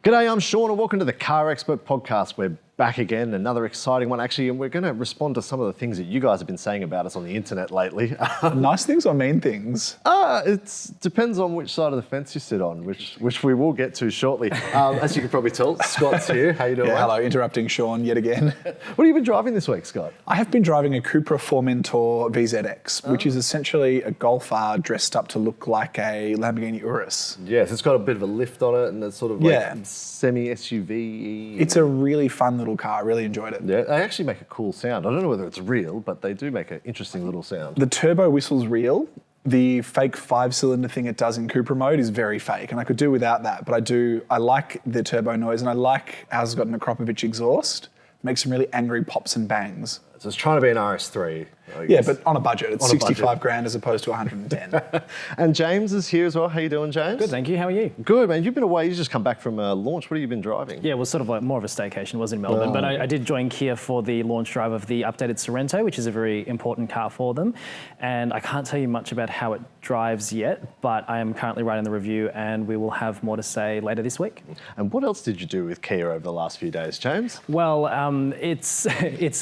G'day, I'm Sean and welcome to the CarExpert Podcast. We're back again, another exciting one actually, and we're going to respond to some of the things that you guys have been saying about us on the internet lately. Nice things or mean things? It depends on which side of the fence you sit on, which we will get to shortly. As you can probably tell, Scott's here. How you doing? Yeah, hello, interrupting Sean yet again. What have you been driving this week, Scott? I have been driving a Cupra Formentor VZX, which is essentially a Golf R dressed up to look like a Lamborghini Urus. Yes, it's got a bit of a lift on it and it's sort of like semi-SUV. It's a really fun little car. I really enjoyed it. Yeah, they actually make a cool sound. I don't know whether it's real, but they do make an interesting little sound. The turbo whistle's real. The fake 5-cylinder thing it does in Cupra mode is very fake, and I could do without that, but I like the turbo noise, and I like ours has got an Akropovic exhaust. It makes some really angry pops and bangs. So it's trying to be an RS3. Yeah, but on a budget. It's 65 grand as opposed to 110. And James is here as well. How you doing, James? Good, thank you. How are you? Good, man. You've been away. You just come back from a launch. What have you been driving? Yeah, it was sort of like more of a staycation. It was in Melbourne, but I did join Kia for the launch drive of the updated Sorento, which is a very important car for them. And I can't tell you much about how it drives yet, but I am currently writing the review and we will have more to say later this week. And what else did you do with Kia over the last few days, James? Well, it's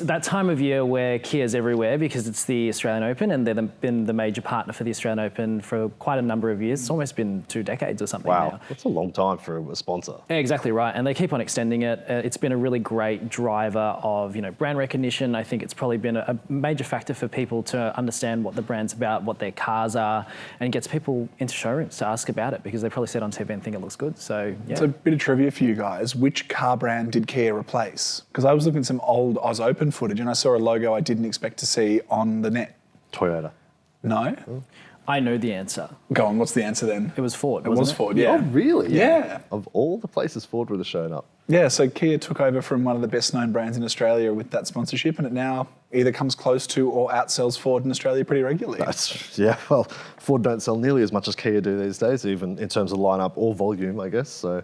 that time of year where Kia's everywhere because it's the Australian Open and they've been the major partner for the Australian Open for quite a number of years. It's almost been 2 decades or something now. That's a long time for a sponsor. Yeah, exactly right, and they keep on extending it. It's been a really great driver of brand recognition. I think it's probably been a major factor for people to understand what the brand's about, what their cars are, and gets people into showrooms to ask about it because they probably see it on TV and think it looks good. So yeah. So a bit of trivia for you guys. Which car brand did Kia replace? Because I was looking at some old Oz Open footage and I saw a logo I didn't expect to see on the net. Toyota. No? I know the answer. Go on, what's the answer then? It was Ford, It was Ford, yeah. Oh, really? Yeah. Of all the places Ford would have shown up. Yeah, so Kia took over from one of the best known brands in Australia with that sponsorship and it now either comes close to or outsells Ford in Australia pretty regularly. Well, Ford don't sell nearly as much as Kia do these days, even in terms of lineup or volume, I guess, so.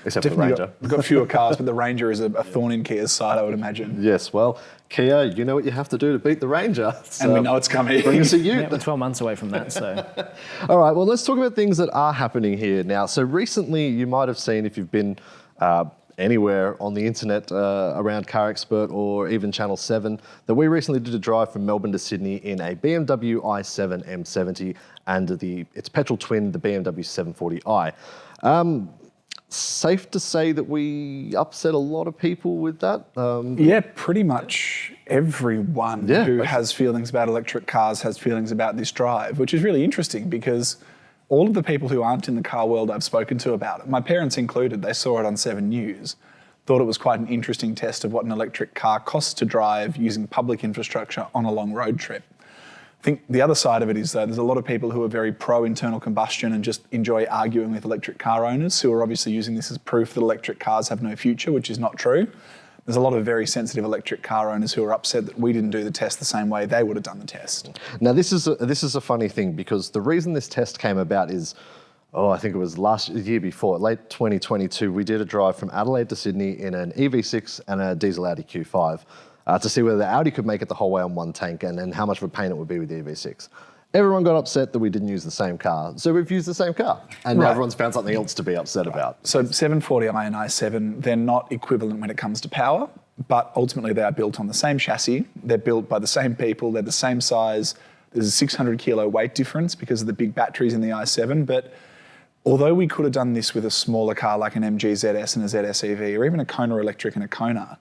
Except for the Ranger. We've got fewer cars, but the Ranger is a thorn in Kia's side, I would imagine. Yes, well, Kia, you know what you have to do to beat the Ranger. So and we know it's coming. Bring us a ute. Yeah, we're 12 months away from that, so. All right, well, let's talk about things that are happening here now. So recently, you might have seen, if you've been anywhere on the internet around CarExpert or even Channel 7, that we recently did a drive from Melbourne to Sydney in a BMW i7 M70 and its petrol twin, the BMW 740i. Safe to say that we upset a lot of people with that? Yeah, pretty much everyone who has feelings about electric cars has feelings about this drive, which is really interesting because all of the people who aren't in the car world I've spoken to about it, my parents included, they saw it on 7 News, thought it was quite an interesting test of what an electric car costs to drive using public infrastructure on a long road trip. I think the other side of it is, though, there's a lot of people who are very pro-internal combustion and just enjoy arguing with electric car owners who are obviously using this as proof that electric cars have no future, which is not true. There's a lot of very sensitive electric car owners who are upset that we didn't do the test the same way they would have done the test. Now, this is a funny thing because the reason this test came about is, I think it was year before, late 2022, we did a drive from Adelaide to Sydney in an EV6 and a diesel Audi Q5. To see whether the Audi could make it the whole way on one tank and then how much of a pain it would be with the EV6. Everyone got upset that we didn't use the same car, so we've used the same car. And now everyone's found something else to be upset about. So 740i and i7, they're not equivalent when it comes to power, but ultimately they are built on the same chassis. They're built by the same people, they're the same size. There's a 600 kilo weight difference because of the big batteries in the i7, but although we could have done this with a smaller car like an MG ZS and a ZS EV, or even a Kona electric and a Kona,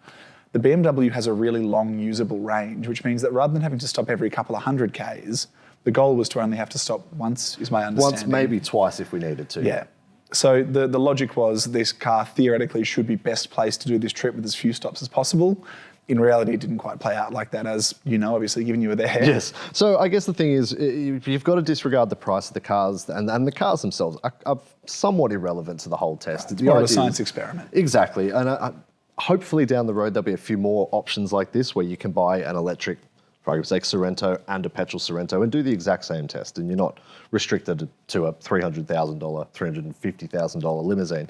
the BMW has a really long usable range, which means that rather than having to stop every couple of 100 Ks, the goal was to only have to stop once, is my understanding. Once, maybe twice if we needed to. Yeah. So the logic was this car theoretically should be best placed to do this trip with as few stops as possible. In reality, it didn't quite play out like that, as you know, obviously, given you were there. Yes. So I guess the thing is, you've got to disregard the price of the cars, and the cars themselves are somewhat irrelevant to the whole test. It's more of a science experiment. Exactly. And hopefully down the road, there'll be a few more options like this where you can buy an electric, for argument's sake, Sorento and a petrol Sorento and do the exact same test, and you're not restricted to a $300,000, $350,000 limousine.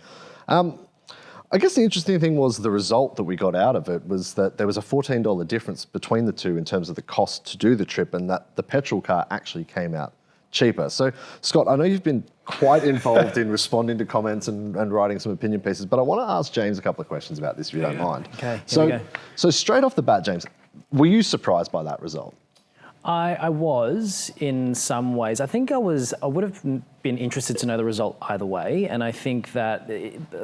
I guess the interesting thing was the result that we got out of it was that there was a $14 difference between the two in terms of the cost to do the trip, and that the petrol car actually came out cheaper. So, Scott, I know you've been quite involved in responding to comments and writing some opinion pieces, but I want to ask James a couple of questions about this, if you don't mind. Okay, here we go. So straight off the bat, James, were you surprised by that result? I was in some ways. I think I would have been interested to know the result either way. And I think that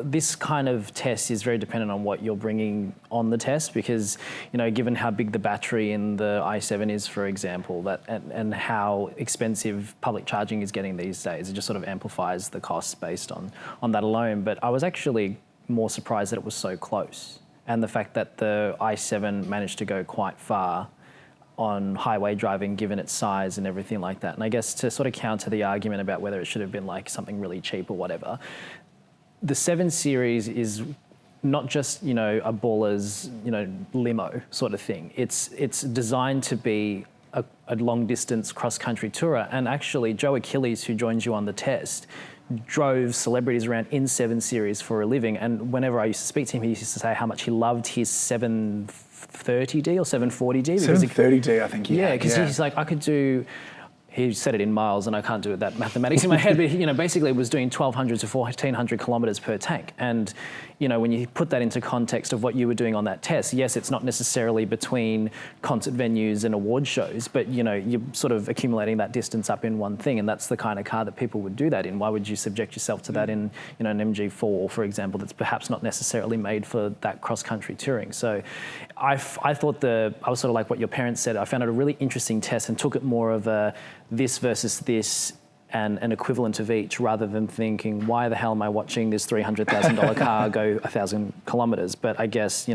this kind of test is very dependent on what you're bringing on the test, because, given how big the battery in the i7 is, for example, and how expensive public charging is getting these days, it just sort of amplifies the costs based on that alone. But I was actually more surprised that it was so close. And the fact that the i7 managed to go quite far on highway driving, given its size and everything like that. And I guess to sort of counter the argument about whether it should have been like something really cheap or whatever, the 7 Series is not just, a baller's, limo sort of thing. It's designed to be a long distance cross-country tourer. And actually, Joe Achilles, who joins you on the test, drove celebrities around in 7 Series for a living. And whenever I used to speak to him, he used to say how much he loved his 730D or 740D. 730D, I think. Yeah, because he's like, I could do. He said it in miles, and I can't do that mathematics in my head, but basically it was doing 1,200 to 1,400 kilometres per tank. And, when you put that into context of what you were doing on that test, yes, it's not necessarily between concert venues and award shows, but, you're sort of accumulating that distance up in one thing, and that's the kind of car that people would do that in. Why would you subject yourself to that in, an MG4, for example, that's perhaps not necessarily made for that cross-country touring? So I thought I was sort of like what your parents said. I found it a really interesting test and took it more of a this versus this and an equivalent of each, rather than thinking, why the hell am I watching this $300,000 car go 1,000 kilometres? But I guess,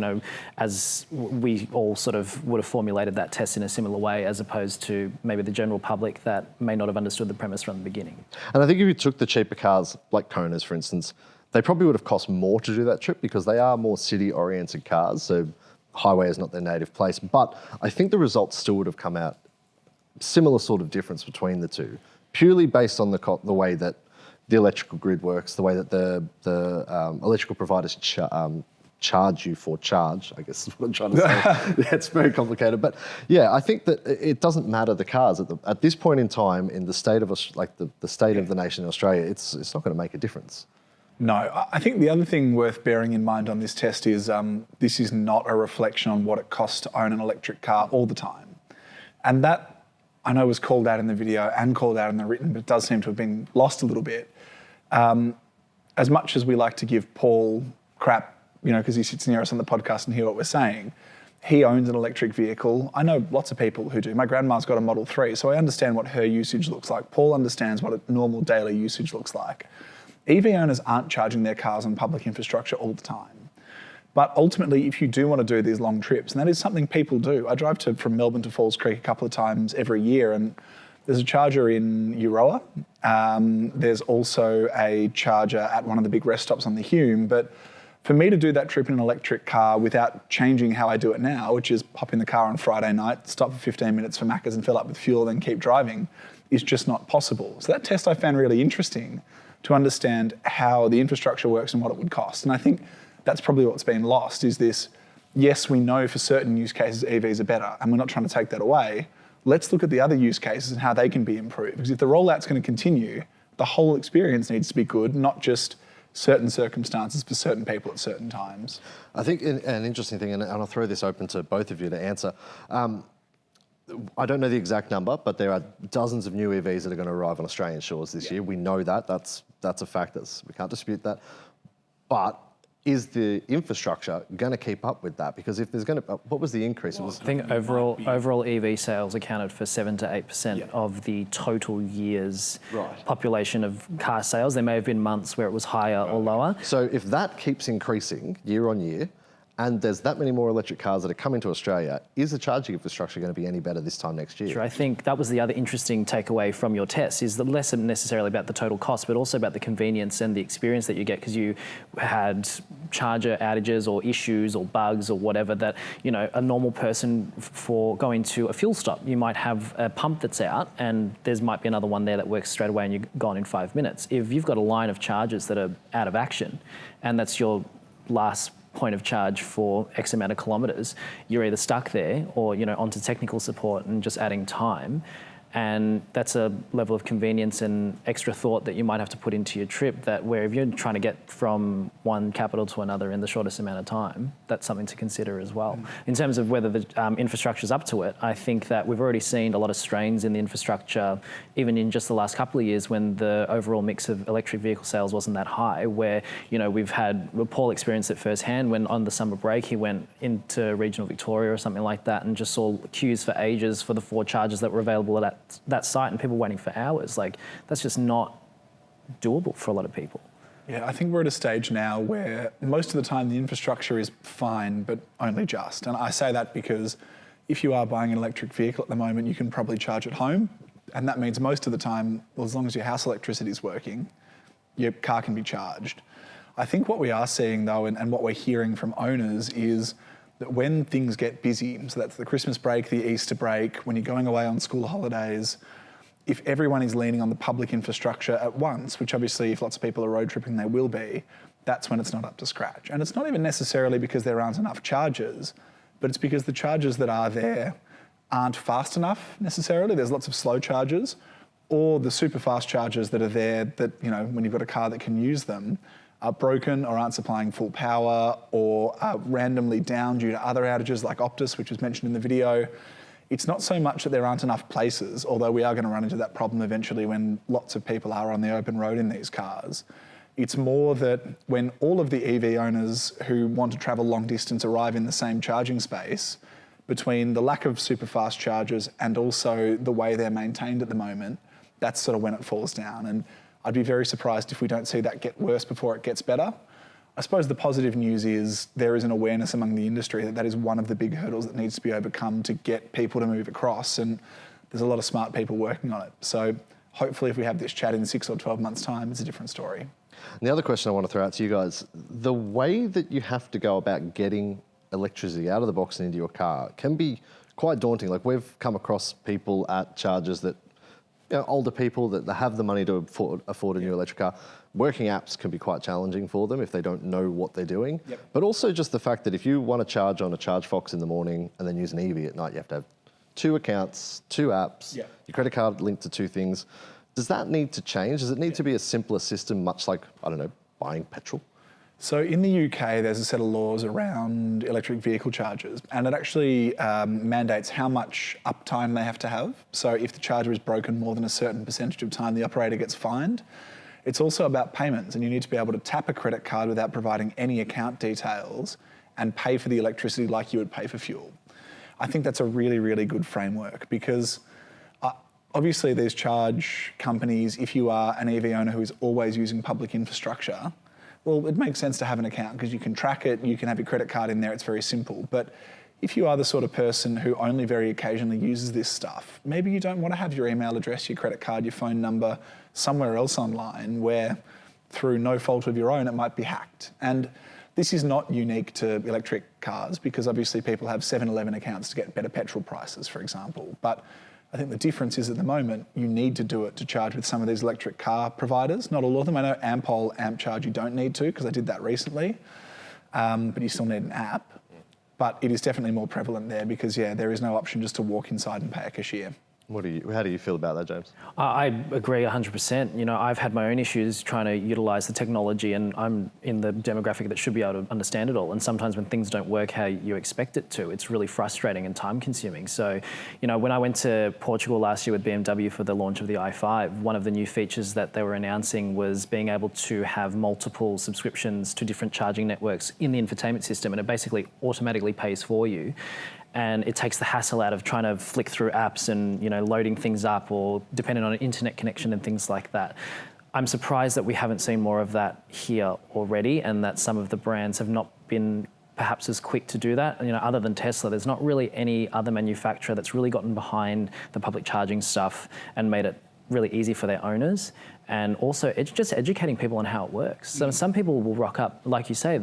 as we all sort of would have formulated that test in a similar way, as opposed to maybe the general public that may not have understood the premise from the beginning. And I think if you took the cheaper cars, like Konas, for instance, they probably would have cost more to do that trip because they are more city-oriented cars, so highway is not their native place. But I think the results still would have come out similar sort of difference between the two, purely based on the way that the electrical grid works, the way that the electrical providers charge you for charge, I guess is what I'm trying to say. Yeah, it's very complicated. But yeah, I think that it doesn't matter the cars. At this point in time, in the state of the state of the nation in Australia, it's not going to make a difference. No, I think the other thing worth bearing in mind on this test is this is not a reflection on what it costs to own an electric car all the time. And that, I know, was called out in the video and called out in the written, but it does seem to have been lost a little bit. As much as we like to give Paul crap, because he sits near us on the podcast and hear what we're saying, he owns an electric vehicle. I know lots of people who do. My grandma's got a Model 3, so I understand what her usage looks like. Paul understands what a normal daily usage looks like. EV owners aren't charging their cars on public infrastructure all the time. But ultimately, if you do want to do these long trips, and that is something people do. I drive from Melbourne to Falls Creek a couple of times every year, and there's a charger in Euroa. There's also a charger at one of the big rest stops on the Hume. But for me to do that trip in an electric car without changing how I do it now, which is pop in the car on Friday night, stop for 15 minutes for Macca's and fill up with fuel, then keep driving, is just not possible. So that test I found really interesting to understand how the infrastructure works and what it would cost. And I think that's probably what's been lost, is this, yes, we know for certain use cases EVs are better, and we're not trying to take that away. Let's look at the other use cases and how they can be improved. Because if the rollout's going to continue, the whole experience needs to be good, not just certain circumstances for certain people at certain times. I think an interesting thing, and I'll throw this open to both of you to answer. I don't know the exact number, but there are dozens of new EVs that are going to arrive on Australian shores this year. We know that. That's a fact. We can't dispute that. But is the infrastructure going to keep up with that? Because if there's going to, what was the increase? I think overall EV sales accounted for 7 to 8% of the total year's population of car sales. There may have been months where it was higher or lower. So if that keeps increasing year on year, and there's that many more electric cars that are coming to Australia, is the charging infrastructure going to be any better this time next year? Sure, I think that was the other interesting takeaway from your test, is that less necessarily about the total cost, but also about the convenience and the experience that you get, because you had charger outages or issues or bugs or whatever that, a normal person, for going to a fuel stop, you might have a pump that's out and there might be another one there that works straight away and you're gone in 5 minutes. If you've got a line of chargers that are out of action and that's your last point of charge for X amount of kilometres, you're either stuck there or, onto technical support and just adding time. And that's a level of convenience and extra thought that you might have to put into your trip, that where if you're trying to get from one capital to another in the shortest amount of time, that's something to consider as well. In terms of whether the infrastructure's up to it, I think that we've already seen a lot of strains in the infrastructure, even in just the last couple of years when the overall mix of electric vehicle sales wasn't that high, where, we've had Paul experience it firsthand when on the summer break he went into regional Victoria or something like that and just saw queues for ages for the 4 chargers that were available at that site and people waiting for hours. Like, that's just not doable for a lot of people. Yeah, I think we're at a stage now where most of the time the infrastructure is fine, but only just. And I say that because if you are buying an electric vehicle at the moment, you can probably charge at home. And that means most of the time, well, as long as your house electricity is working, your car can be charged. I think what we are seeing though, and what we're hearing from owners is that when things get busy, so that's the Christmas break, the Easter break, when you're going away on school holidays, if everyone is leaning on the public infrastructure at once, which obviously if lots of people are road tripping, they will be, that's when it's not up to scratch. And it's not even necessarily because there aren't enough chargers, but it's because the chargers that are there aren't fast enough necessarily. There's lots of slow chargers, or the super fast chargers that are there that, when you've got a car that can use them, are broken or aren't supplying full power, or are randomly down due to other outages like Optus, which was mentioned in the video. It's not so much that there aren't enough places, although we are going to run into that problem eventually when lots of people are on the open road in these cars. It's more that when all of the EV owners who want to travel long distance arrive in the same charging space, between the lack of super fast chargers and also the way they're maintained at the moment, that's sort of when it falls down. And I'd be very surprised if we don't see that get worse before it gets better. I suppose the positive news is there is an awareness among the industry that is one of the big hurdles that needs to be overcome to get people to move across, and there's a lot of smart people working on it. So hopefully if we have this chat in 6 or 12 months' time, it's a different story. And the other question I want to throw out to you guys, the way that you have to go about getting electricity out of the box and into your car can be quite daunting. Like, we've come across people at chargers that, older people that have the money to afford a new electric car. Working apps can be quite challenging for them if they don't know what they're doing. Yep. But also just the fact that if you want to charge on a ChargeFox in the morning and then use an EV at night, you have to have 2 accounts, 2 apps, your credit card linked to 2 things. Does that need to change? Does it need to be a simpler system, much like, buying petrol? So in the UK, there's a set of laws around electric vehicle chargers, and it actually mandates how much uptime they have to have. So if the charger is broken more than a certain percentage of time, the operator gets fined. It's also about payments, and you need to be able to tap a credit card without providing any account details and pay for the electricity like you would pay for fuel. I think that's a really, really good framework because obviously these charge companies, if you are an EV owner who is always using public infrastructure, well, it makes sense to have an account because you can track it, you can have your credit card in there, it's very simple. But if you are the sort of person who only very occasionally uses this stuff, maybe you don't want to have your email address, your credit card, your phone number somewhere else online where through no fault of your own it might be hacked. And this is not unique to electric cars because obviously people have 7-Eleven accounts to get better petrol prices, for example. But I think the difference is at the moment, you need to do it to charge with some of these electric car providers. Not all of them. I know Ampol, AmpCharge, you don't need to because I did that recently, but you still need an app. But it is definitely more prevalent there because, there is no option just to walk inside and pay a cashier. How do you feel about that, James? I agree 100%. I've had my own issues trying to utilise the technology, and I'm in the demographic that should be able to understand it all. And sometimes when things don't work how you expect it to, it's really frustrating and time-consuming. So, when I went to Portugal last year with BMW for the launch of the i5, one of the new features that they were announcing was being able to have multiple subscriptions to different charging networks in the infotainment system, and it basically automatically pays for you. And it takes the hassle out of trying to flick through apps and loading things up or depending on an internet connection and things like that. I'm surprised that we haven't seen more of that here already, and that some of the brands have not been perhaps as quick to do that. Other than Tesla, there's not really any other manufacturer that's really gotten behind the public charging stuff and made it really easy for their owners. And also just educating people on how it works. So some people will rock up, like you say,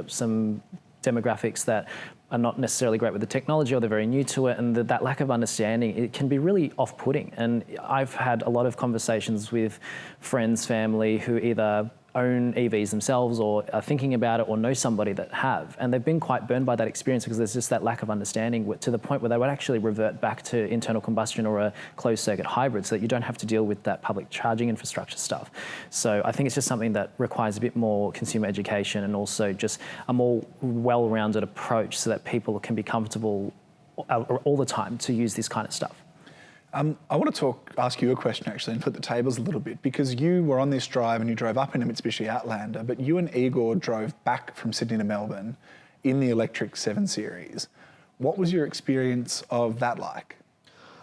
some demographics that are not necessarily great with the technology or they're very new to it, and that lack of understanding, it can be really off-putting. And I've had a lot of conversations with friends, family who either own EVs themselves or are thinking about it or know somebody that have. And they've been quite burned by that experience because there's just that lack of understanding to the point where they would actually revert back to internal combustion or a closed circuit hybrid so that you don't have to deal with that public charging infrastructure stuff. So I think it's just something that requires a bit more consumer education and also just a more well-rounded approach so that people can be comfortable all the time to use this kind of stuff. I want to ask you a question actually and flip the tables a little bit, because you were on this drive and you drove up in a Mitsubishi Outlander, but you and Igor drove back from Sydney to Melbourne in the electric 7 Series. What was your experience of that like?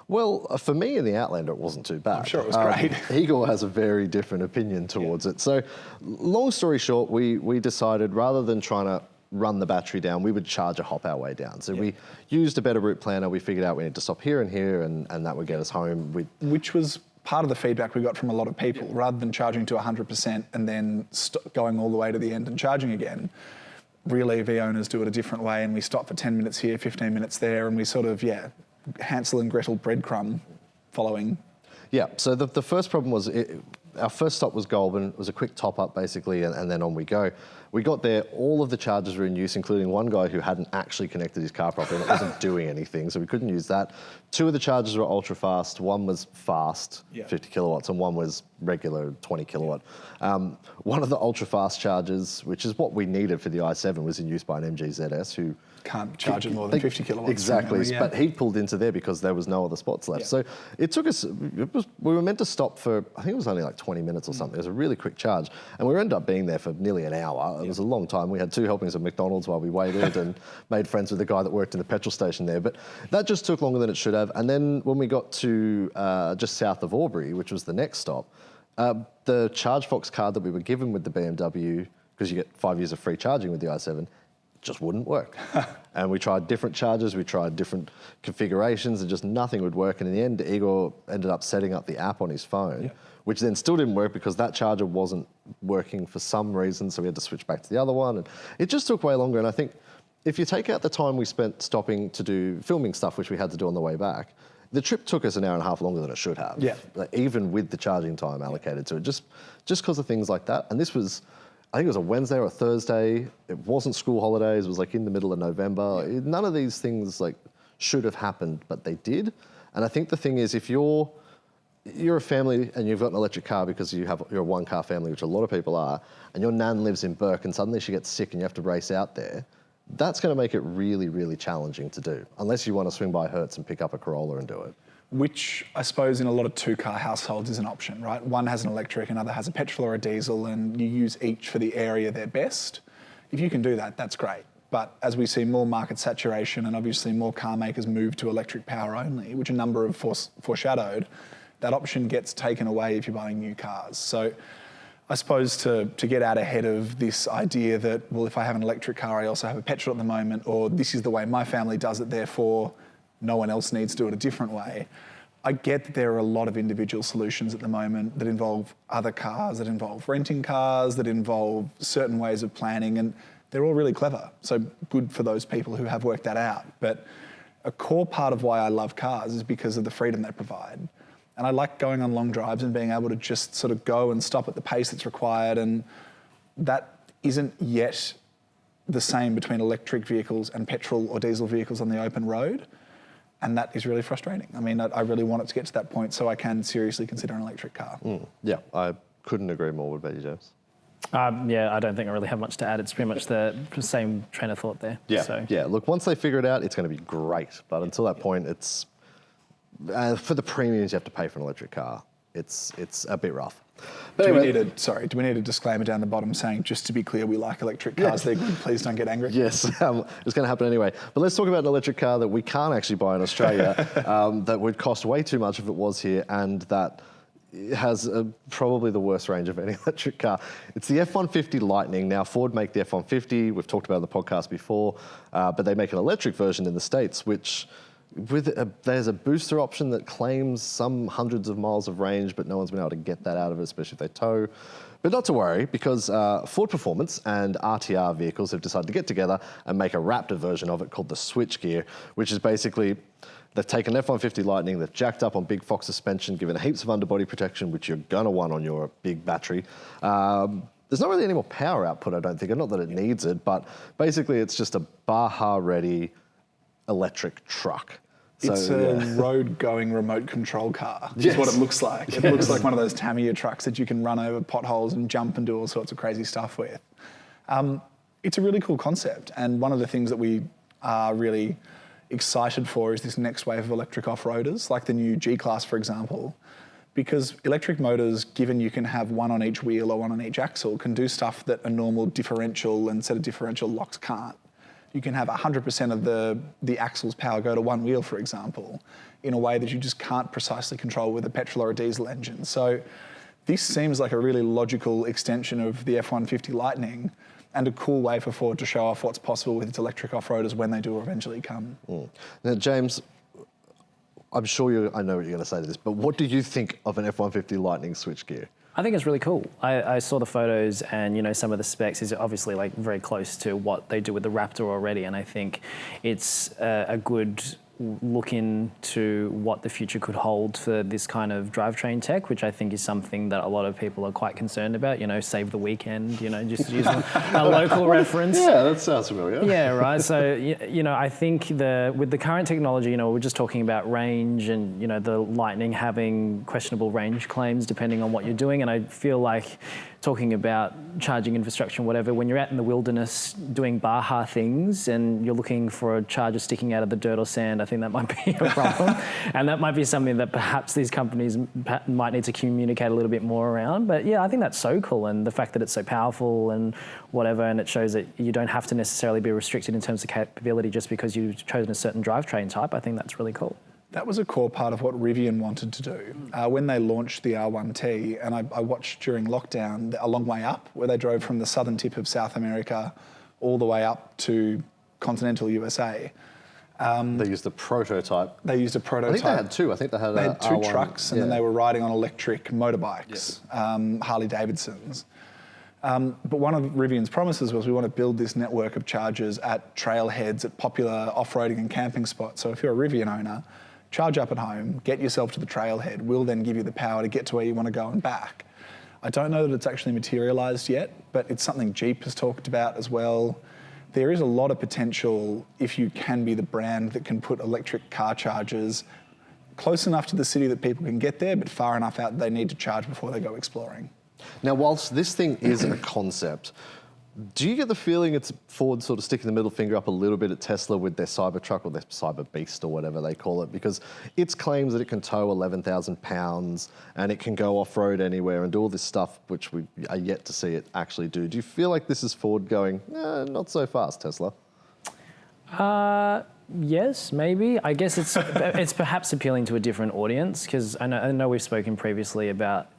Well, for me in the Outlander, it wasn't too bad. I'm sure it was great. Igor has a very different opinion towards it. So long story short, we decided rather than trying to run the battery down, we would charge a hop our way down. So we used a better route planner. We figured out we need to stop here and here, and that would get us home. Which was part of the feedback we got from a lot of people. Rather than charging to 100% and then going all the way to the end and charging again, real EV owners do it a different way, and we stop for 10 minutes here, 15 minutes there, and we sort of, Hansel and Gretel breadcrumb following. Yeah, so the first problem was our first stop was Goulburn. It was a quick top up basically, and then on we go. We got there, all of the chargers were in use, including one guy who hadn't actually connected his car properly and it wasn't doing anything, so we couldn't use that. 2 of the chargers were ultra fast, one was fast, 50 kilowatts, and one was regular 20 kilowatt. One of the ultra fast chargers, which is what we needed for the i7, was in use by an MG ZS who can't charge it more than 50 kilowatts. Exactly, but he pulled into there because there was no other spots left. So it took us, we were meant to stop for, I think it was only like 20 minutes or something. It was a really quick charge. And we ended up being there for nearly an hour. It was a long time. We had 2 helpings of McDonald's while we waited and made friends with the guy that worked in the petrol station there. But that just took longer than it should have. And then when we got to just south of Albury, which was the next stop, the ChargeFox card that we were given with the BMW, because you get 5 years of free charging with the i7, just wouldn't work. And we tried different chargers, we tried different configurations, and just nothing would work. And in the end, Igor ended up setting up the app on his phone, which then still didn't work because that charger wasn't working for some reason, so we had to switch back to the other one. And it just took way longer. And I think if you take out the time we spent stopping to do filming stuff, which we had to do on the way back, the trip took us an hour and a half longer than it should have. Even with the charging time allocated to it, just because of things like that. And this was, I think it was a Wednesday or a Thursday. It wasn't school holidays. It was like in the middle of November. None of these things like should have happened, but they did. And I think the thing is, if you're a family and you've got an electric car because you're a one-car family, which a lot of people are, and your nan lives in Burke and suddenly she gets sick and you have to race out there, that's going to make it really, really challenging to do, unless you want to swing by Hertz and pick up a Corolla and do it. Which I suppose in a lot of 2-car households is an option, right? One has an electric, another has a petrol or a diesel, and you use each for the area they're best. If you can do that, that's great. But as we see more market saturation and obviously more car makers move to electric power only, which a number have foreshadowed, that option gets taken away if you're buying new cars. So I suppose to get out ahead of this idea that, well, if I have an electric car, I also have a petrol at the moment, or this is the way my family does it, therefore no one else needs to do it a different way. I get that there are a lot of individual solutions at the moment that involve other cars, that involve renting cars, that involve certain ways of planning, and they're all really clever. So good for those people who have worked that out. But a core part of why I love cars is because of the freedom they provide. And I like going on long drives and being able to just sort of go and stop at the pace that's required. And that isn't yet the same between electric vehicles and petrol or diesel vehicles on the open road. And that is really frustrating. I mean, I really want it to get to that point so I can seriously consider an electric car. Yeah, I couldn't agree more. What about you, James? I don't think I really have much to add. It's pretty much the same train of thought there. Yeah, look, once they figure it out, it's going to be great. But until that point, it's... for the premiums you have to pay for an electric car, it's a bit rough. But do we need a disclaimer down the bottom saying, just to be clear, we like electric cars, they're good, please don't get angry? Yes, it's going to happen anyway. But let's talk about an electric car that we can't actually buy in Australia, that would cost way too much if it was here, and that has probably the worst range of any electric car. It's the F-150 Lightning. Now, Ford make the F-150. We've talked about it on the podcast before, but they make an electric version in the States, which... there's a booster option that claims some hundreds of miles of range, but no one's been able to get that out of it, especially if they tow. But not to worry, because Ford Performance and RTR vehicles have decided to get together and make a Raptor version of it called the Switchgear, which is basically, they've taken F-150 Lightning, they've jacked up on big Fox suspension, given heaps of underbody protection, which you're going to want on your big battery. there's not really any more power output, I don't think, and not that it needs it, but basically it's just a Baja-ready electric truck. It's a road-going remote control car, is what it looks like. It looks like one of those Tamiya trucks that you can run over potholes and jump and do all sorts of crazy stuff with. It's a really cool concept, and one of the things that we are really excited for is this next wave of electric off-roaders, like the new G-Class, for example, because electric motors, given you can have one on each wheel or one on each axle, can do stuff that a normal differential and set of differential locks can't. You can have 100% of the axle's power go to one wheel, for example, in a way that you just can't precisely control with a petrol or a diesel engine. So this seems like a really logical extension of the F-150 Lightning and a cool way for Ford to show off what's possible with its electric off-roaders when they do eventually come. Now, James, I'm sure I know what you're going to say to this, but what do you think of an F-150 Lightning switchgear? I think it's really cool. I saw the photos and, some of the specs is obviously like very close to what they do with the Raptor already. And I think it's a good look into what the future could hold for this kind of drivetrain tech, which I think is something that a lot of people are quite concerned about, save the weekend, just using a local reference. Yeah, that sounds familiar. Yeah, right. So, I think with the current technology, we're just talking about range and, the Lightning having questionable range claims depending on what you're doing. And I feel like talking about charging infrastructure and whatever, when you're out in the wilderness doing Baja things and you're looking for a charger sticking out of the dirt or sand, I think that might be a problem. And that might be something that perhaps these companies might need to communicate a little bit more around. But yeah, I think that's so cool. And the fact that it's so powerful and whatever, and it shows that you don't have to necessarily be restricted in terms of capability just because you've chosen a certain drivetrain type, I think that's really cool. That was a core part of what Rivian wanted to do. When they launched the R1T, and I watched during lockdown A Long Way Up, where they drove from the southern tip of South America all the way up to continental USA. They used a prototype. They used a prototype. I think they had two. I think they had two R1, trucks, and then they were riding on electric motorbikes, Harley Davidsons. But one of Rivian's promises was we want to build this network of chargers at trailheads, at popular off-roading and camping spots. So if you're a Rivian owner, charge up at home, get yourself to the trailhead. We'll then give you the power to get to where you want to go and back. I don't know that it's actually materialised yet, but it's something Jeep has talked about as well. There is a lot of potential if you can be the brand that can put electric car chargers close enough to the city that people can get there, but far enough out that they need to charge before they go exploring. Now, whilst this thing is a concept, do you get the feeling it's Ford sort of sticking the middle finger up a little bit at Tesla with their Cybertruck or their Cyber Beast or whatever they call it? Because its claims that it can tow 11,000 pounds and it can go off-road anywhere and do all this stuff, which we are yet to see it actually do. Do you feel like this is Ford going, not so fast, Tesla? Yes, maybe. I guess it's perhaps appealing to a different audience, because I know we've spoken previously about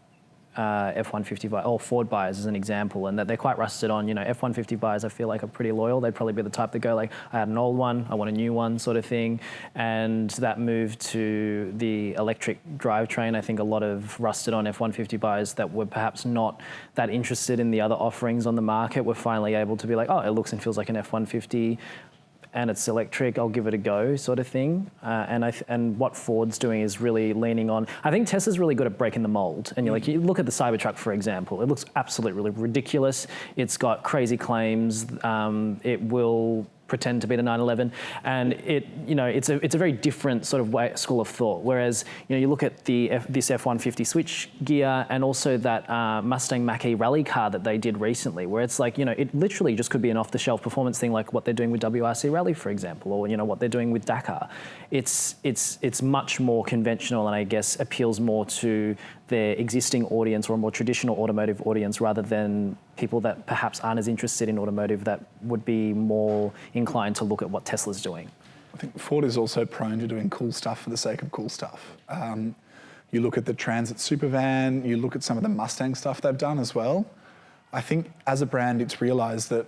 F-150 or Ford buyers as an example, and that they're quite rusted on. F-150 buyers I feel like are pretty loyal. They'd probably be the type that go like, I had an old one, I want a new one sort of thing. And that move to the electric drivetrain, I think a lot of rusted on F-150 buyers that were perhaps not that interested in the other offerings on the market were finally able to be like, oh, it looks and feels like an F-150. And it's electric, I'll give it a go, sort of thing. And what Ford's doing is really leaning on. I think Tesla's really good at breaking the mold. And you look at the Cybertruck, for example. It looks absolutely ridiculous. It's got crazy claims. It will pretend to be the 911, and it's a very different sort of school of thought. Whereas you look at this F-150 Switchgear and also that Mustang Mach-E rally car that they did recently, where it's like it literally just could be an off-the-shelf performance thing, like what they're doing with WRC Rally, for example, or what they're doing with Dakar. It's much more conventional, and I guess appeals more to their existing audience or a more traditional automotive audience, rather than people that perhaps aren't as interested in automotive that would be more inclined to look at what Tesla's doing. I think Ford is also prone to doing cool stuff for the sake of cool stuff. You look at the Transit Supervan, you look at some of the Mustang stuff they've done as well. I think as a brand, it's realised that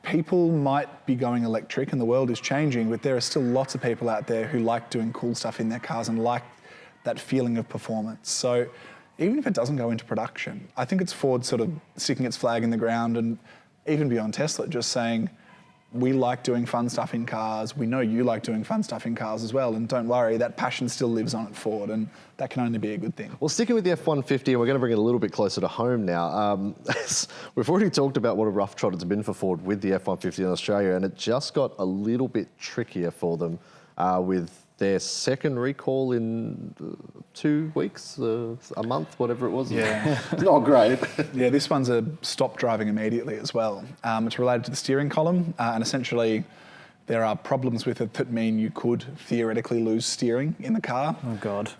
people might be going electric and the world is changing, but there are still lots of people out there who like doing cool stuff in their cars and like that feeling of performance. So even if it doesn't go into production, I think it's Ford sort of sticking its flag in the ground, and even beyond Tesla, just saying, we like doing fun stuff in cars. We know you like doing fun stuff in cars as well. And don't worry, that passion still lives on at Ford, and that can only be a good thing. Well, sticking with the F-150, and we're going to bring it a little bit closer to home now. We've already talked about what a rough trot it's been for Ford with the F-150 in Australia, and it just got a little bit trickier for them with their second recall in 2 weeks, a month, whatever it was. Yeah. It's not great. Yeah, this one's a stop driving immediately as well. It's related to the steering column, and essentially there are problems with it that mean you could theoretically lose steering in the car. Oh, God.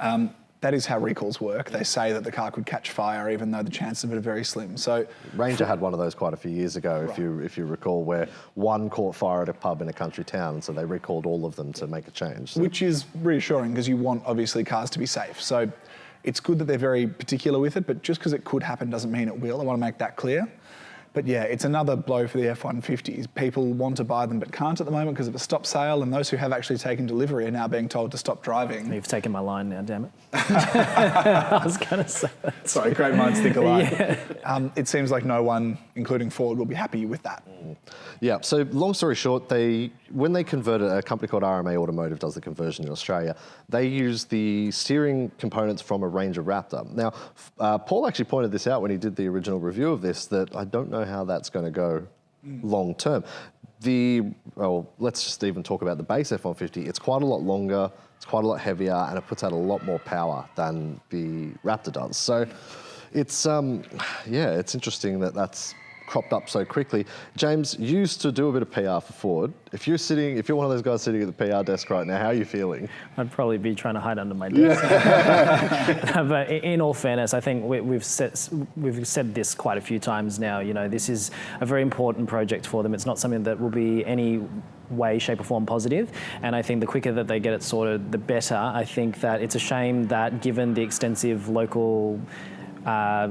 That is how recalls work. They say that the car could catch fire, even though the chances of it are very slim. So Ranger had one of those quite a few years ago, Right. if you recall, where one caught fire at a pub in a country town, and so they recalled all of them to make a change. So. Which is reassuring because you want, obviously, cars to be safe. So it's good that they're very particular with it, but just because it could happen doesn't mean it will. I want to make that clear. But yeah, it's another blow for the F-150s. People want to buy them but can't at the moment because of a stop sale, and those who have actually taken delivery are now being told to stop driving. You've taken my line now, damn it. I was going to say that. Sorry, great minds think alike. Yeah. It seems like no one, including Ford, will be happy with that. Yeah, so long story short, when they converted, a company called RMA Automotive does the conversion in Australia, they use the steering components from a Ranger Raptor. Now, Paul actually pointed this out when he did the original review of this, that I don't know how that's going to go long term. Let's just even talk about the base F-150. It's quite a lot longer, it's quite a lot heavier, and it puts out a lot more power than the Raptor does. So it's, it's interesting that that's cropped up so quickly. James, you used to do a bit of PR for Ford. If you're one of those guys sitting at the PR desk right now, how are you feeling? I'd probably be trying to hide under my desk. But in all fairness, I think we've said this quite a few times now. You know, this is a very important project for them. It's not something that will be any way, shape or form positive. And I think the quicker that they get it sorted, the better. I think that it's a shame that given the extensive local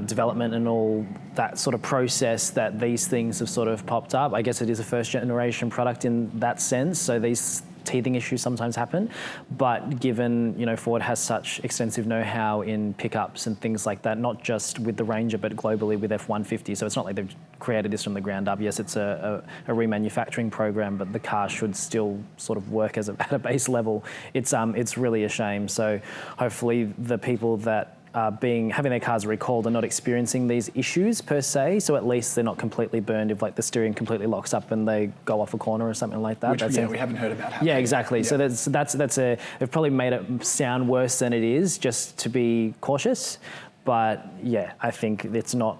development and all that sort of process that these things have sort of popped up. I guess it is a first generation product in that sense, so these teething issues sometimes happen. But given, you know, Ford has such extensive know-how in pickups and things like that, not just with the Ranger but globally with F-150, so it's not like they've created this from the ground up. Yes, it's a remanufacturing program, but the car should still sort of work at a base level. It's really a shame. So hopefully the people that having their cars recalled are not experiencing these issues per se, so at least they're not completely burned if like the steering completely locks up and they go off a corner or something like that. Which we haven't heard about. Yeah, exactly. Yeah. So they've probably made it sound worse than it is just to be cautious. But yeah, I think it's not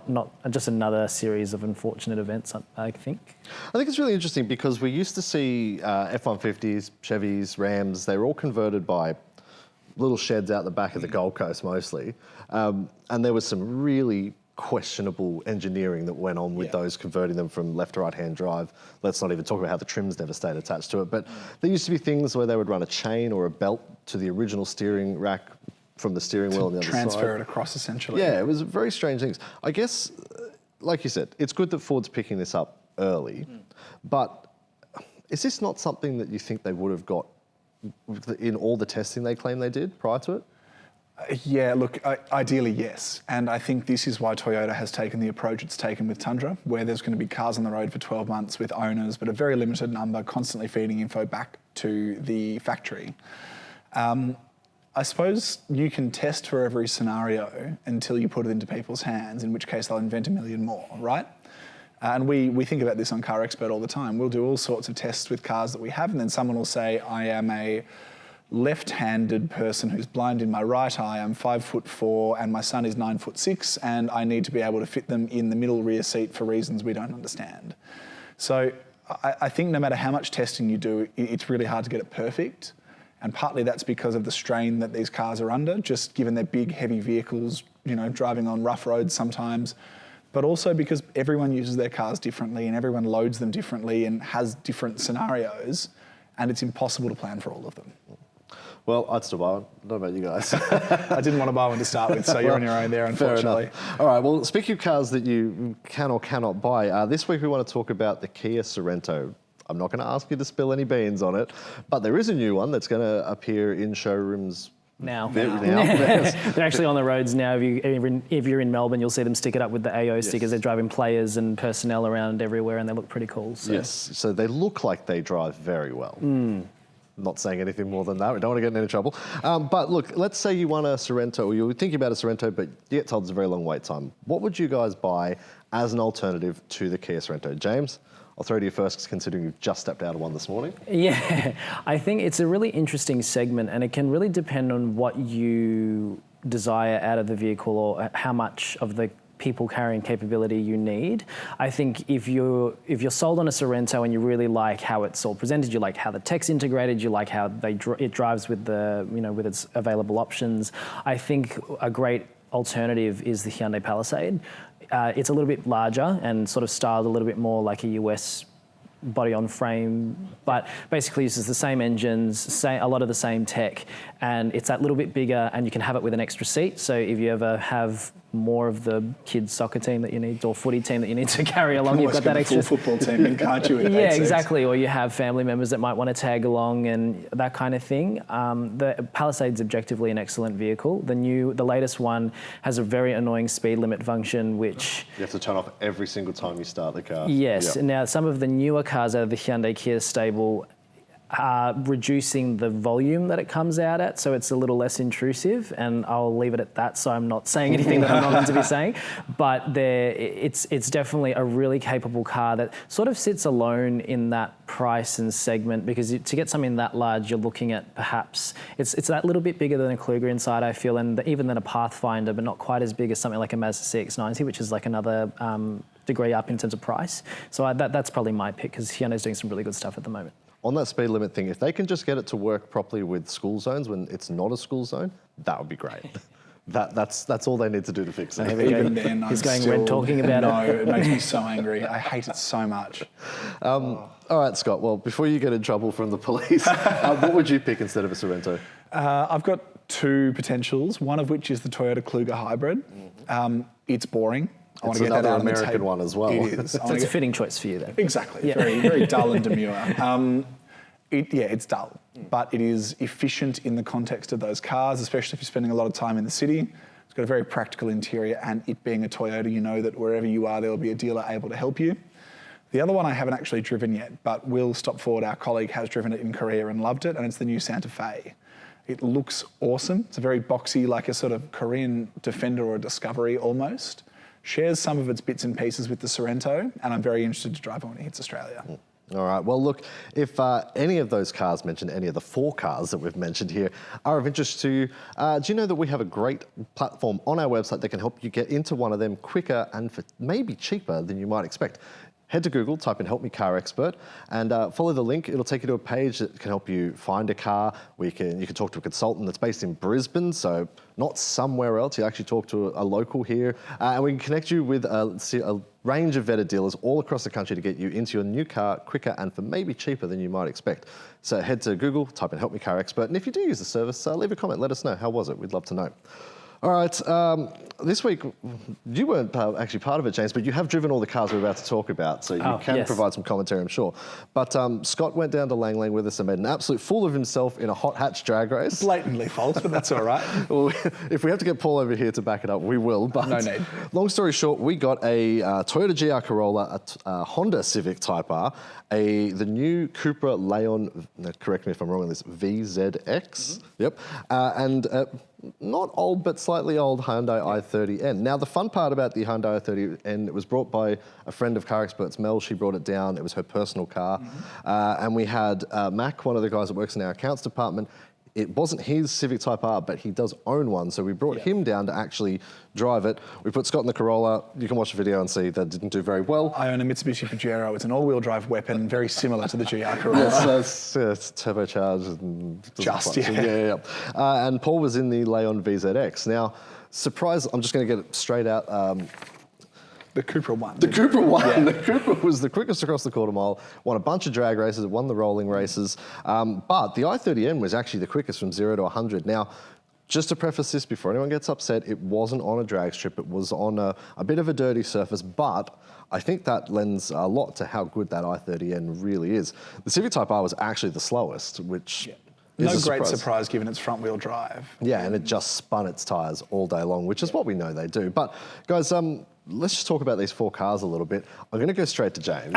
just another series of unfortunate events, I think. I think it's really interesting because we used to see F-150s, Chevys, Rams, they were all converted by little sheds out the back of the Gold Coast mostly. And there was some really questionable engineering that went on with those, converting them from left to right-hand drive. Let's not even talk about how the trims never stayed attached to it. But there used to be things where they would run a chain or a belt to the original steering rack from the steering wheel on the other side. Transfer it across, essentially. Yeah, it was very strange things. I guess, like you said, it's good that Ford's picking this up early, but is this not something that you think they would have got in all the testing they claim they did prior to it? Yeah, look, ideally, yes. And I think this is why Toyota has taken the approach it's taken with Tundra, where there's going to be cars on the road for 12 months with owners, but a very limited number, constantly feeding info back to the factory. I suppose you can test for every scenario until you put it into people's hands, in which case they'll invent a million more, right? And we think about this on CarExpert all the time. We'll do all sorts of tests with cars that we have, and then someone will say, I am a left-handed person who's blind in my right eye, I'm 5'4", and my son is 9'6", and I need to be able to fit them in the middle rear seat for reasons we don't understand. So I think no matter how much testing you do, it's really hard to get it perfect. And partly that's because of the strain that these cars are under, just given they're big, heavy vehicles, you know, driving on rough roads sometimes. But also because everyone uses their cars differently and everyone loads them differently and has different scenarios, and it's impossible to plan for all of them. Well, I'd still buy one. I don't know about you guys. I didn't want to buy one to start with, so you're on your own there, unfortunately. Fair enough. All right, well, speaking of cars that you can or cannot buy, this week we want to talk about the Kia Sorento. I'm not going to ask you to spill any beans on it, but there is a new one that's going to appear in showrooms now. Yes. They're actually on the roads now. If you're in Melbourne, you'll see them stick it up with the AO stickers. They're driving players and personnel around everywhere, and they look pretty cool. So. Yes, so they look like they drive very well. Not saying anything more than that. We don't want to get in any trouble. But look, let's say you want a Sorento, or you're thinking about a Sorento, but you get told there's a very long wait time. What would you guys buy as an alternative to the Kia Sorento? James, I'll throw to you first, considering you've just stepped out of one this morning. Yeah, I think it's a really interesting segment, and it can really depend on what you desire out of the vehicle or how much of the people carrying capability you need. I think if you're sold on a Sorento and you really like how it's all presented, you like how the tech's integrated, you like how it drives with with its available options, I think a great alternative is the Hyundai Palisade. It's a little bit larger and sort of styled a little bit more like a US body on frame, but basically uses the same engines, a lot of the same tech, and it's that little bit bigger, and you can have it with an extra seat. So if you ever have more of the kids' soccer team that you need, or footy team that you need to carry along, you've got that extra full football team, in, can't you? Yeah, exactly. Or you have family members that might want to tag along and that kind of thing. The Palisade's objectively an excellent vehicle. The latest one has a very annoying speed limit function, which you have to turn off every single time you start the car. Yes. Yep. Now, some of the newer cars out of the Hyundai Kia stable are reducing the volume that it comes out at, so it's a little less intrusive, and I'll leave it at that, so I'm not saying anything that I'm not meant to be saying. But it's definitely a really capable car that sort of sits alone in that price and segment, because to get something that large, you're looking at perhaps, it's that little bit bigger than a Kluger inside, I feel, and even than a Pathfinder, but not quite as big as something like a Mazda CX-90, which is like another degree up in terms of price. So that's probably my pick, because Hyundai's doing some really good stuff at the moment. On that speed limit thing, if they can just get it to work properly with school zones when it's not a school zone, that would be great. That's all they need to do to fix it. Even then, he's going red talking about it. No, it makes me so angry. I hate it so much. All right, Scott, well, before you get in trouble from the police, what would you pick instead of a Sorento? I've got two potentials, one of which is the Toyota Kluger Hybrid. It's boring. I want to get that out American one as well. It is. So it's a fitting choice for you, then. Exactly. Yeah. Very, very dull and demure. It's dull, but it is efficient in the context of those cars, especially if you're spending a lot of time in the city. It's got a very practical interior, and it being a Toyota, you know that wherever you are, there will be a dealer able to help you. The other one I haven't actually driven yet, but Will Stopford, our colleague, has driven it in Korea and loved it, and it's the new Santa Fe. It looks awesome. It's a very boxy, like a sort of Korean Defender or a Discovery almost. Shares some of its bits and pieces with the Sorento, and I'm very interested to drive it when it hits Australia. All right, well, look, if any of those cars mentioned, any of the 4 cars that we've mentioned here are of interest to you, do you know that we have a great platform on our website that can help you get into one of them quicker and for maybe cheaper than you might expect? Head to Google, type in Help Me Car Expert, and follow the link. It'll take you to a page that can help you find a car. You can talk to a consultant that's based in Brisbane, so not somewhere else. You actually talk to a local here, and we can connect you with a range of vetted dealers all across the country to get you into your new car quicker and for maybe cheaper than you might expect. So head to Google, type in Help Me Car Expert, and if you do use the service, leave a comment. Let us know. How was it? We'd love to know. All right, this week, you weren't actually part of it, James, but you have driven all the cars we're about to talk about, so you can provide some commentary, I'm sure. But Scott went down to Lang Lang with us and made an absolute fool of himself in a hot hatch drag race. Blatantly false, but that's all right. Well, if we have to get Paul over here to back it up, we will. But no need. Long story short, we got a Toyota GR Corolla, a Honda Civic Type R, the new Cupra Leon, correct me if I'm wrong on this, VZX, yep, and not old, but slightly old Hyundai i30N. Now, the fun part about the Hyundai i30N, it was brought by a friend of CarExperts, Mel. She brought it down. It was her personal car. And we had Mac, one of the guys that works in our accounts department. It wasn't his Civic Type R, but he does own one. So we brought him down to actually drive it. We put Scott in the Corolla. You can watch the video and see that didn't do very well. I own a Mitsubishi Pajero. It's an all-wheel drive weapon, very similar to the GR Corolla. Yes, it's turbocharged. And and Paul was in the Leon VZX. Now, surprise, I'm just going to get it straight out. The Cupra one. The Cupra one. Yeah. The Cupra was the quickest across the quarter mile, won a bunch of drag races, won the rolling races. But the i30N was actually the quickest from 0 to 100. Now, just to preface this, before anyone gets upset, it wasn't on a drag strip. It was on a bit of a dirty surface, but I think that lends a lot to how good that i30N really is. The Civic Type R was actually the slowest, which No great surprise given its front-wheel drive. Yeah, and it just spun its tyres all day long, which is what we know they do. But guys, let's just talk about these 4 cars a little bit. I'm going to go straight to James.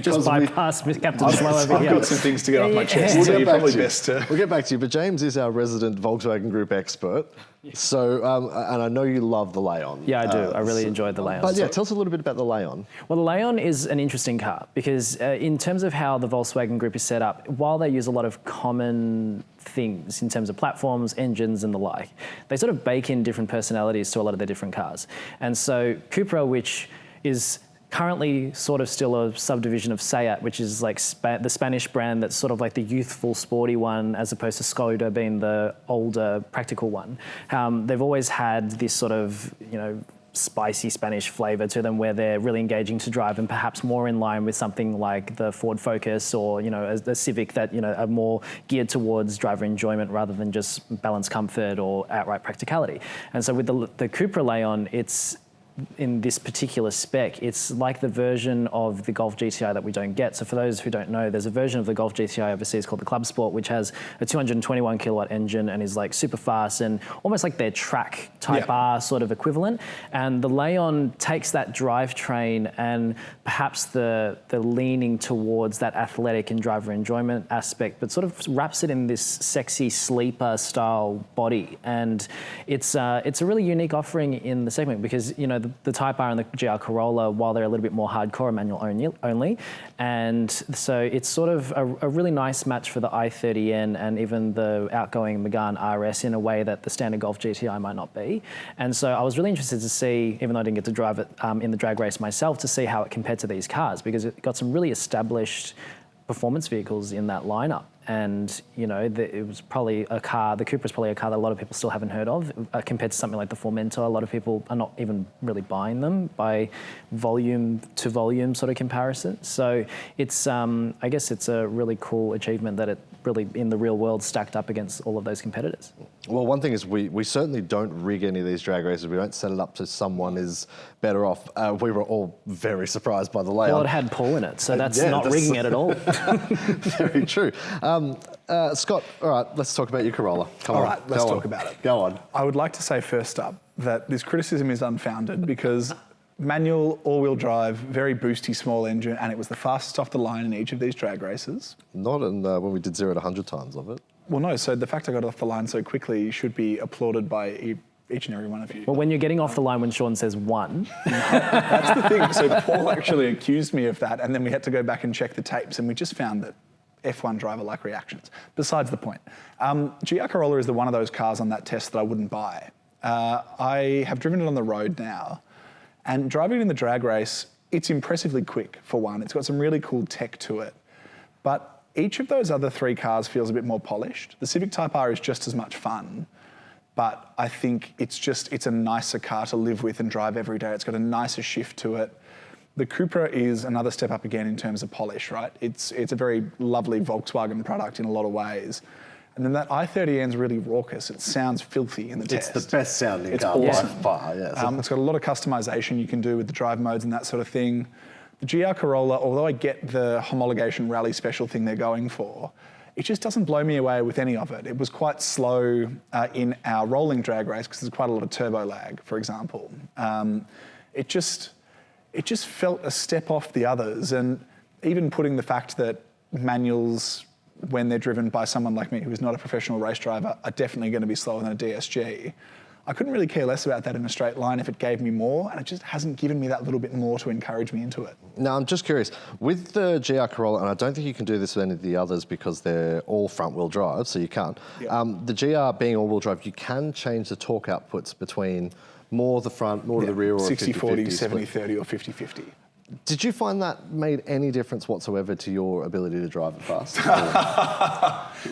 Just bypass Captain Slow over here. I've got some things to get off my chest, so you're probably best to... We'll get back to you, but James is our resident Volkswagen Group expert. So, and I know you love the Leon. Yeah, I do. I really enjoyed the Leon. But yeah, tell us a little bit about the Leon. Well, the Leon is an interesting car because in terms of how the Volkswagen Group is set up, while they use a lot of common things in terms of platforms, engines and the like, they sort of bake in different personalities to a lot of their different cars. And so Cupra, which is currently sort of still a subdivision of Seat, which is like the Spanish brand that's sort of like the youthful, sporty one, as opposed to Skoda being the older, practical one. They've always had this sort of, spicy Spanish flavour to them where they're really engaging to drive and perhaps more in line with something like the Ford Focus or, the Civic that, are more geared towards driver enjoyment rather than just balanced comfort or outright practicality. And so with the Cupra Leon, it's in this particular spec, it's like the version of the Golf GTI that we don't get. So for those who don't know, there's a version of the Golf GTI overseas called the Club Sport, which has a 221 kilowatt engine and is like super fast and almost like their track Type R sort of equivalent. And the Leon takes that drivetrain and perhaps the leaning towards that athletic and driver enjoyment aspect, but sort of wraps it in this sexy sleeper style body. And it's a really unique offering in the segment because, the Type R and the GR Corolla, while they're a little bit more hardcore, are manual only. And so it's sort of a really nice match for the i30N and even the outgoing Megane RS in a way that the standard Golf GTI might not be. And so I was really interested to see, even though I didn't get to drive it in the drag race myself, to see how it compared to these cars because it got some really established performance vehicles in that lineup. And, it was probably a car, the Cupra's probably a car that a lot of people still haven't heard of compared to something like the Formentor. A lot of people are not even really buying them by volume to volume sort of comparison. So it's, I guess it's a really cool achievement that it really, in the real world, stacked up against all of those competitors. Well, one thing is we certainly don't rig any of these drag races. We don't set it up so someone is better off. We were all very surprised by the Leon. Well, it had Paul in it, so that's not rigging it at all. Very true. Scott, all right, let's talk about your Corolla. All right, let's talk about it. Go on. I would like to say first up that this criticism is unfounded because manual, all-wheel drive, very boosty small engine, and it was the fastest off the line in each of these drag races. Not when we did 0 to 100 times of it. Well, no, so the fact I got off the line so quickly should be applauded by each and every one of you. Well, when you're getting off the line when Sean says 1. That's the thing. So Paul actually accused me of that, and then we had to go back and check the tapes, and we just found that F1 driver-like reactions. Besides the point. GR Corolla is one of those cars on that test that I wouldn't buy. I have driven it on the road now, and driving it in the drag race, it's impressively quick, for one. It's got some really cool tech to it. But each of those other 3 cars feels a bit more polished. The Civic Type R is just as much fun, but I think it's a nicer car to live with and drive every day. It's got a nicer shift to it. The Cupra is another step up again in terms of polish, right? It's a very lovely Volkswagen product in a lot of ways. And then that i30N is really raucous. It sounds filthy in the test. It's the best sounding car awesome. by far, yes. It's got a lot of customization you can do with the drive modes and that sort of thing. The GR Corolla, although I get the homologation rally special thing they're going for, it just doesn't blow me away with any of it. It was quite slow in our rolling drag race because there's quite a lot of turbo lag, for example. It just felt a step off the others, and even putting the fact that manuals, when they're driven by someone like me who is not a professional race driver, are definitely going to be slower than a DSG. I couldn't really care less about that in a straight line if it gave me more, and it just hasn't given me that little bit more to encourage me into it. Now, I'm just curious, with the GR Corolla, and I don't think you can do this with any of the others because they're all front-wheel drive, so you can't. Yep. The GR being all-wheel drive, you can change the torque outputs between more the front, more to the rear, or 60-40, 70-30, or 50-50. Did you find that made any difference whatsoever to your ability to drive it fast?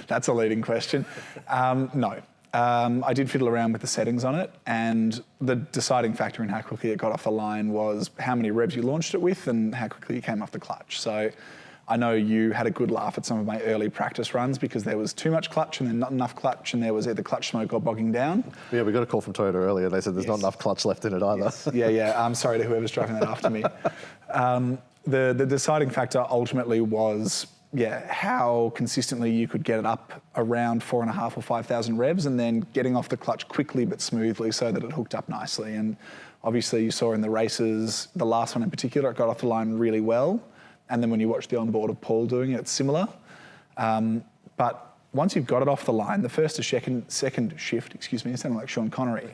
That's a leading question. No. I did fiddle around with the settings on it, and the deciding factor in how quickly it got off the line was how many revs you launched it with and how quickly you came off the clutch. So I know you had a good laugh at some of my early practice runs because there was too much clutch and then not enough clutch, and there was either clutch smoke or bogging down. Yeah, we got a call from Toyota earlier. They said there's not enough clutch left in it either. Yes. Yeah. I'm sorry to whoever's driving that after me. The deciding factor ultimately was how consistently you could get it up around 4.5 or 5,000 revs and then getting off the clutch quickly but smoothly so that it hooked up nicely. And obviously you saw in the races, the last one in particular, it got off the line really well. And then when you watch the onboard of Paul doing it, it's similar. But once you've got it off the line, the first to second shift, it sounded like Sean Connery,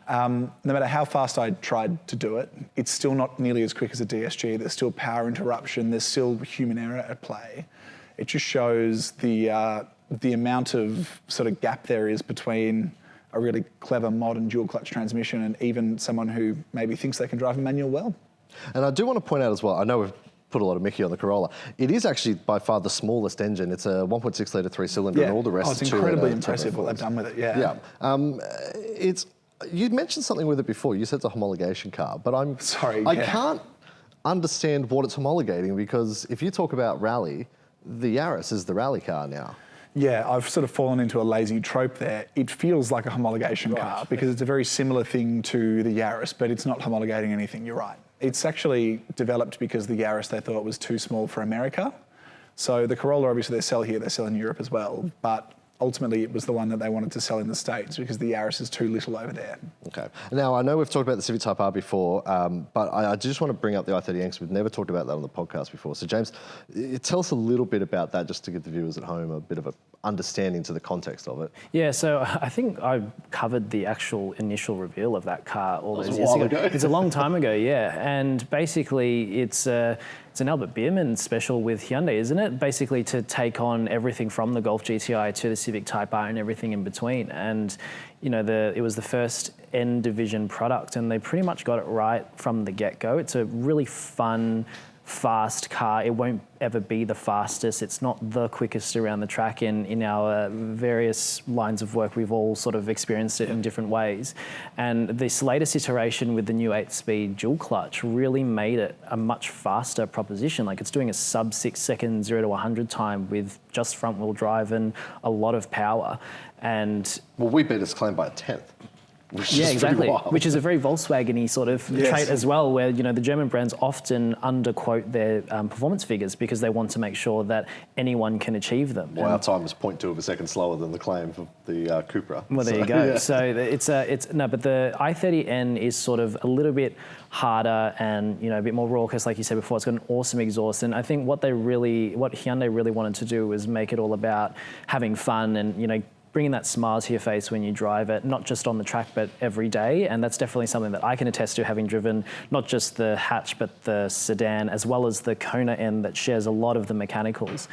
no matter how fast I tried to do it, it's still not nearly as quick as a DSG. There's still power interruption. There's still human error at play. It just shows the amount of sort of gap there is between a really clever modern dual clutch transmission and even someone who maybe thinks they can drive a manual well. And I do want to point out as well, I know we've put a lot of Mickey on the Corolla. It is actually by far the smallest engine. It's a 1.6 litre 3-cylinder, and all the rest it's incredibly impressive what they've done with it. Yeah. You mentioned something with it before. You said it's a homologation car, but I can't understand what it's homologating, because if you talk about rally, the Yaris is the rally car now. Yeah, I've sort of fallen into a lazy trope there. It feels like a homologation car because it's a very similar thing to the Yaris, but it's not homologating anything. You're right. It's actually developed because the Yaris, they thought, was too small for America. So the Corolla, obviously, they sell here, they sell in Europe as well, but ultimately it was the one that they wanted to sell in the States because the Yaris is too little over there. Okay. Now, I know we've talked about the Civic Type R before, but I just want to bring up the i30N because we've never talked about that on the podcast before. So, James, tell us a little bit about that just to give the viewers at home a bit of an understanding to the context of it. Yeah, so I think I covered the actual initial reveal of that car all those years ago. It's a long time ago, yeah. And basically, it's an Albert Biermann special with Hyundai, isn't it? Basically to take on everything from the Golf GTI to the Civic Type R and everything in between. And, you know, it was the first N division product, and they pretty much got it right from the get-go. It's a really fun, fast car. It won't ever be the fastest. It's not the quickest around the track. In our various lines of work, we've all sort of experienced it in different ways. And this latest iteration with the new 8-speed dual clutch really made it a much faster proposition. Like, it's doing a sub 6 second 0 to 100 time with just front wheel drive and a lot of power. And well, we beat its claim by a 10th. Yeah, exactly. Which is a very Volkswagen-y sort of trait as well, where, you know, the German brands often underquote their performance figures because they want to make sure that anyone can achieve them. Well, our time was 0.2 of a second slower than the claim for the Cupra. Well, there you go. Yeah. So but the i30N is sort of a little bit harder and, you know, a bit more raucous, like you said before. It's got an awesome exhaust, and I think what Hyundai really wanted to do was make it all about having fun and, you know, bringing that smile to your face when you drive it, not just on the track, but every day. And that's definitely something that I can attest to, having driven not just the hatch, but the sedan, as well as the Kona N that shares a lot of the mechanicals.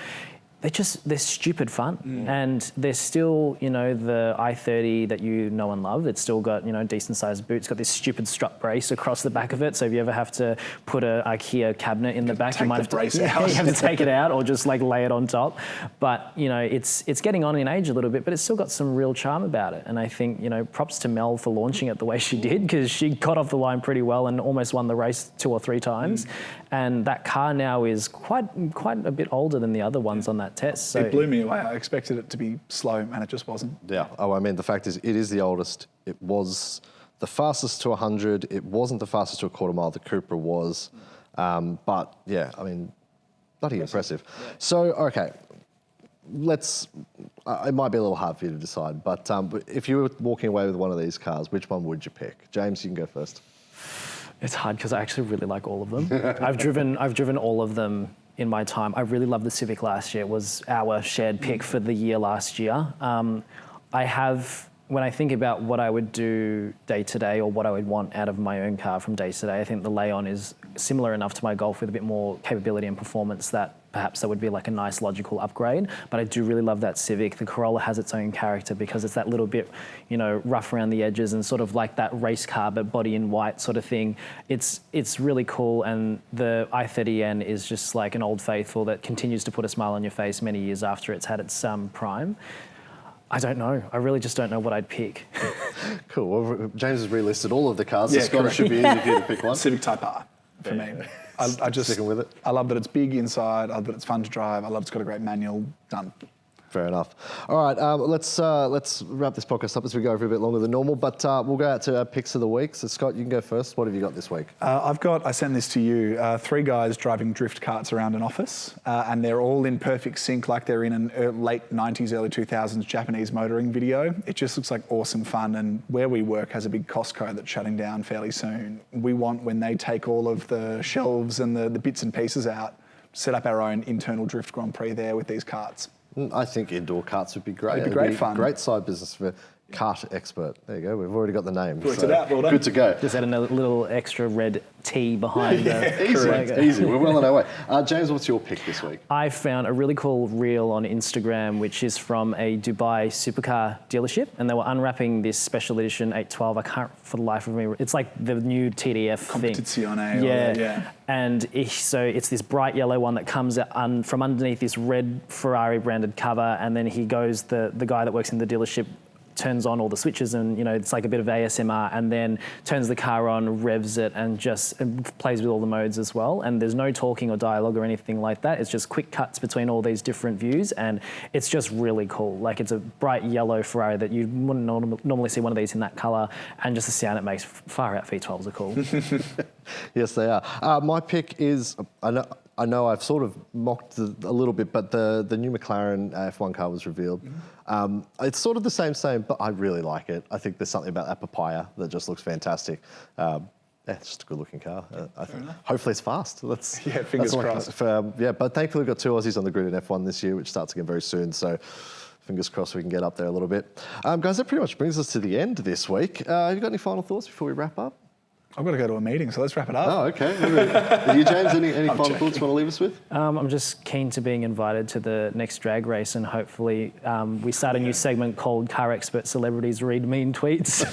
They're stupid fun. And they're still, you know, the i30 that you know and love. It's still got, you know, decent sized boots. It's got this stupid strut brace across the back of it. So if you ever have to put an IKEA cabinet in the back, you might have to take it out or just like lay it on top. But, you know, it's getting on in age a little bit, but it's still got some real charm about it. And I think, you know, props to Mel for launching it the way she did, because she got off the line pretty well and almost won the race 2 or 3 times. And that car now is quite a bit older than the other ones on that test. So it blew me away. I expected it to be slow, and it just wasn't. Yeah. Oh, I mean, the fact is, it is the oldest. It was the fastest to 100. It wasn't the fastest to a quarter mile. The Cupra was. But yeah, I mean, bloody impressive. Yeah. So, okay. It might be a little hard for you to decide, but if you were walking away with one of these cars, which one would you pick? James, you can go first. It's hard because I actually really like all of them. I've driven all of them in my time. I really loved the Civic last year. It was our shared pick for the year last year. When I think about what I would do day to day or what I would want out of my own car from day to day, I think the Leon is similar enough to my Golf with a bit more capability and performance that perhaps that would be like a nice logical upgrade. But I do really love that Civic. The Corolla has its own character because it's that little bit, you know, rough around the edges and sort of like that race car but body in white sort of thing. It's really cool, and the i30N is just like an old faithful that continues to put a smile on your face many years after it's had its prime. I don't know. I really just don't know what I'd pick. Cool. Well, James has relisted all of the cars. Yeah, so Scott, should be easy for you to pick one. Civic Type R for me. I just sticking with it. I love that it's big inside. I love that it's fun to drive. I love it's got a great manual. Done. Fair enough. All right, let's wrap this podcast up as we go for a bit longer than normal, but we'll go out to our picks of the week. So Scott, you can go first. What have you got this week? I sent this to you, 3 guys driving drift carts around an office, and they're all in perfect sync like they're in a late 90s, early 2000s Japanese motoring video. It just looks like awesome fun, and where we work has a big Costco that's shutting down fairly soon. We want, when they take all of the shelves and the bits and pieces out, set up our own internal drift Grand Prix there with these carts. I think indoor carts would be great. It'd be great fun. Great side business for CarExpert. There you go. We've already got the name. Worked it out. Well done. Good to go. Just add a little extra red T behind Easy. We're well on our way. James, what's your pick this week? I found a really cool reel on Instagram, which is from a Dubai supercar dealership, and they were unwrapping this special edition 812. I can't for the life of me. It's like the new TDF thing. Competizione. Yeah. And so it's this bright yellow one that comes from underneath this red Ferrari branded cover, and then he goes, the guy that works in the dealership turns on all the switches, and it's like a bit of ASMR, and then turns the car on, revs it, and just plays with all the modes as well. And there's no talking or dialogue or anything like that. It's just quick cuts between all these different views, and it's just really cool. Like, it's a bright yellow Ferrari that you wouldn't normally see one of these in that colour, and just the sound it makes. Far out V12s are cool. Yes, they are. My pick is, I know I've sort of mocked a little bit, but the new McLaren F1 car was revealed. It's sort of the same, but I really like it. I think there's something about that papaya that just looks fantastic. It's just a good-looking car. Hopefully it's fast. Fingers crossed. But thankfully we've got 2 Aussies on the grid in F1 this year, which starts again very soon. So fingers crossed we can get up there a little bit. Guys, that pretty much brings us to the end this week. Have you got any final thoughts before we wrap up? I've got to go to a meeting, so let's wrap it up. Oh, okay. Are you, James, any final thoughts you want to leave us with? I'm just keen to being invited to the next drag race, and hopefully we start a new segment called CarExpert Celebrities Read Mean Tweets.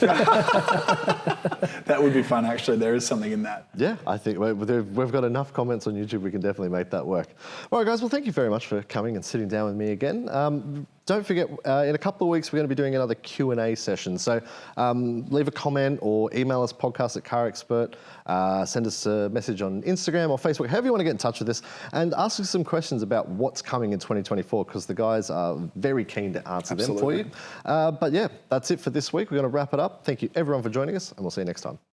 That would be fun, actually. There is something in that. Yeah, I think we've got enough comments on YouTube. We can definitely make that work. All right, guys. Well, thank you very much for coming and sitting down with me again. Don't forget, in a couple of weeks, we're going to be doing another Q&A session. So leave a comment or email us, podcast@CarExpert. Send us a message on Instagram or Facebook, however you want to get in touch with us, and ask us some questions about what's coming in 2024, because the guys are very keen to answer them for you. But yeah, that's it for this week. We're going to wrap it up. Thank you, everyone, for joining us, and we'll see you next time.